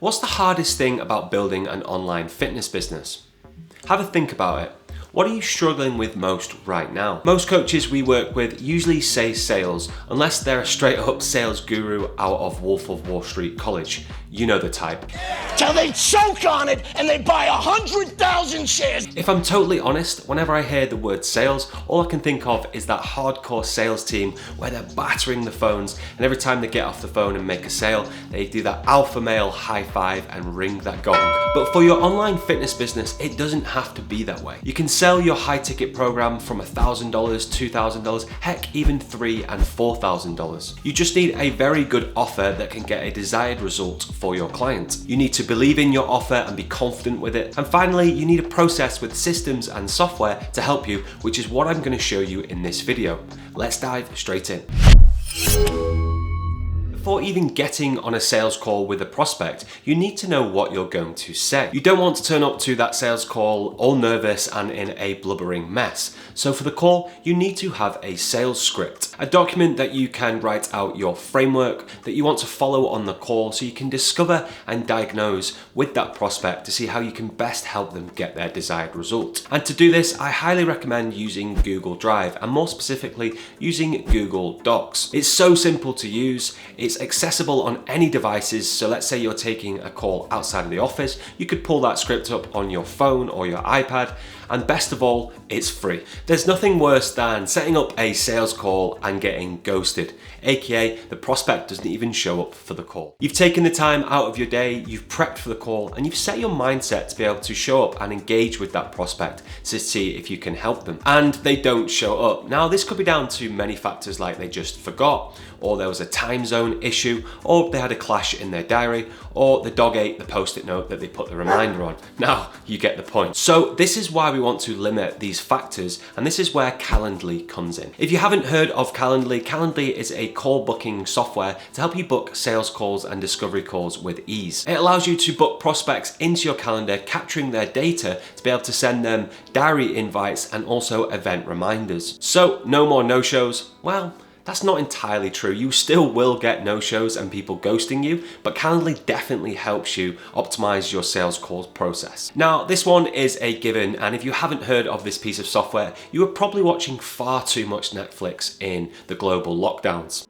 What's the hardest thing about building an online fitness business? Have a think about it. What are you struggling with most right now? Most coaches we work with usually say sales, unless they're a straight up sales guru out of Wolf of Wall Street College. You know the type. Till they choke on it and they buy 100,000 shares. If I'm totally honest, whenever I hear the word sales, all I can think of is that hardcore sales team where they're battering the phones, and every time they get off the phone and make a sale, they do that alpha male high five and ring that gong. But for your online fitness business, it doesn't have to be that way. You can sell your high ticket program from $1,000, $2,000, heck, even $3,000 and $4,000. You just need a very good offer that can get a desired result for your client. You need to believe in your offer and be confident with it. And finally, you need a process with systems and software to help you, which is what I'm going to show you in this video. Let's dive straight in. Before even getting on a sales call with a prospect, you need to know what you're going to say. You don't want to turn up to that sales call all nervous and in a blubbering mess. So for the call, you need to have a sales script, a document that you can write out your framework that you want to follow on the call so you can discover and diagnose with that prospect to see how you can best help them get their desired result. And to do this, I highly recommend using Google Drive, and more specifically using Google Docs. It's so simple to use. It's accessible on any devices, so let's say you're taking a call outside of the office, you could pull that script up on your phone or your iPad, and best of all, it's free. There's nothing worse than setting up a sales call and getting ghosted, aka the prospect doesn't even show up for the call. You've taken the time out of your day, you've prepped for the call, and you've set your mindset to be able to show up and engage with that prospect to see if you can help them. And they don't show up. Now, this could be down to many factors, like they just forgot, or there was a time zone issue, or they had a clash in their diary, or the dog ate the post-it note that they put the reminder on. Now, you get the point. So this is why we want to limit these factors, and this is where Calendly comes in. If you haven't heard of Calendly, Calendly is a call booking software to help you book sales calls and discovery calls with ease. It allows you to book prospects into your calendar, capturing their data to be able to send them diary invites and also event reminders. So no more no-shows. Well, that's not entirely true. You still will get no-shows and people ghosting you, but Calendly definitely helps you optimize your sales calls process. Now, this one is a given, and if you haven't heard of this piece of software, you are probably watching far too much Netflix in the global lockdowns.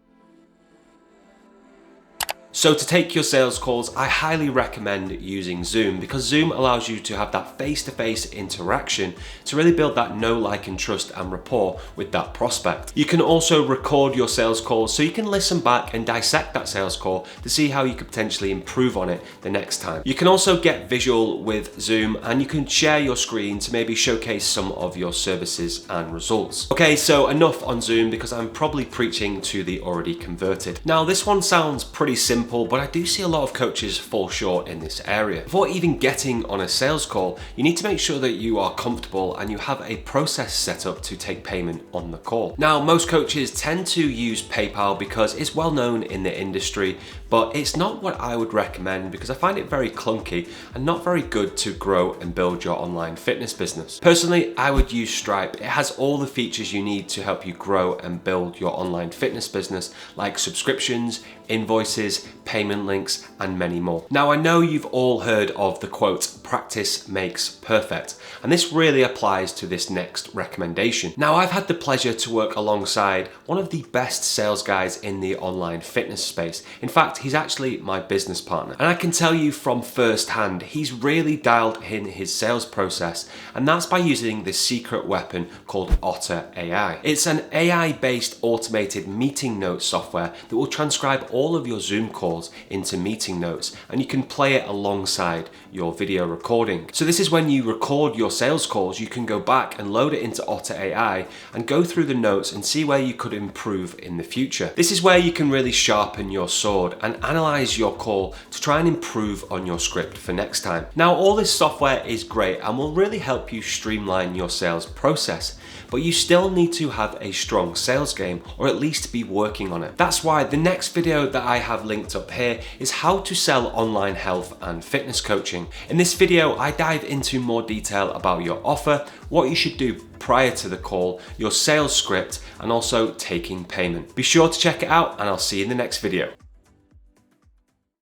So to take your sales calls, I highly recommend using Zoom, because Zoom allows you to have that face-to-face interaction to really build that know, like, and trust and rapport with that prospect. You can also record your sales calls so you can listen back and dissect that sales call to see how you could potentially improve on it the next time. You can also get visual with Zoom, and you can share your screen to maybe showcase some of your services and results. Okay, so enough on Zoom, because I'm probably preaching to the already converted. Now, this one sounds pretty simple, but I do see a lot of coaches fall short in this area. Before even getting on a sales call, you need to make sure that you are comfortable and you have a process set up to take payment on the call. Now, most coaches tend to use PayPal because it's well known in the industry, but it's not what I would recommend because I find it very clunky and not very good to grow and build your online fitness business. Personally, I would use Stripe. It has all the features you need to help you grow and build your online fitness business, like subscriptions, invoices, payment links, and many more. Now, I know you've all heard of the quote, "Practice makes perfect," and this really applies to this next recommendation. Now, I've had the pleasure to work alongside one of the best sales guys in the online fitness space. In fact, he's actually my business partner, and I can tell you from first hand, he's really dialed in his sales process, and that's by using this secret weapon called Otter AI. It's an AI-based automated meeting notes software that will transcribe all of your Zoom calls into meeting notes, and you can play it alongside your video recording. So this is when you record your sales calls, you can go back and load it into Otter AI and go through the notes and see where you could improve in the future. This is where you can really sharpen your sword and analyze your call to try and improve on your script for next time. Now, all this software is great and will really help you streamline your sales process, but you still need to have a strong sales game, or at least be working on it. That's why the next video that I have linked up here is how to sell online health and fitness coaching. In this video, I dive into more detail about your offer, what you should do prior to the call, your sales script, and also taking payment. Be sure to check it out, and I'll see you in the next video.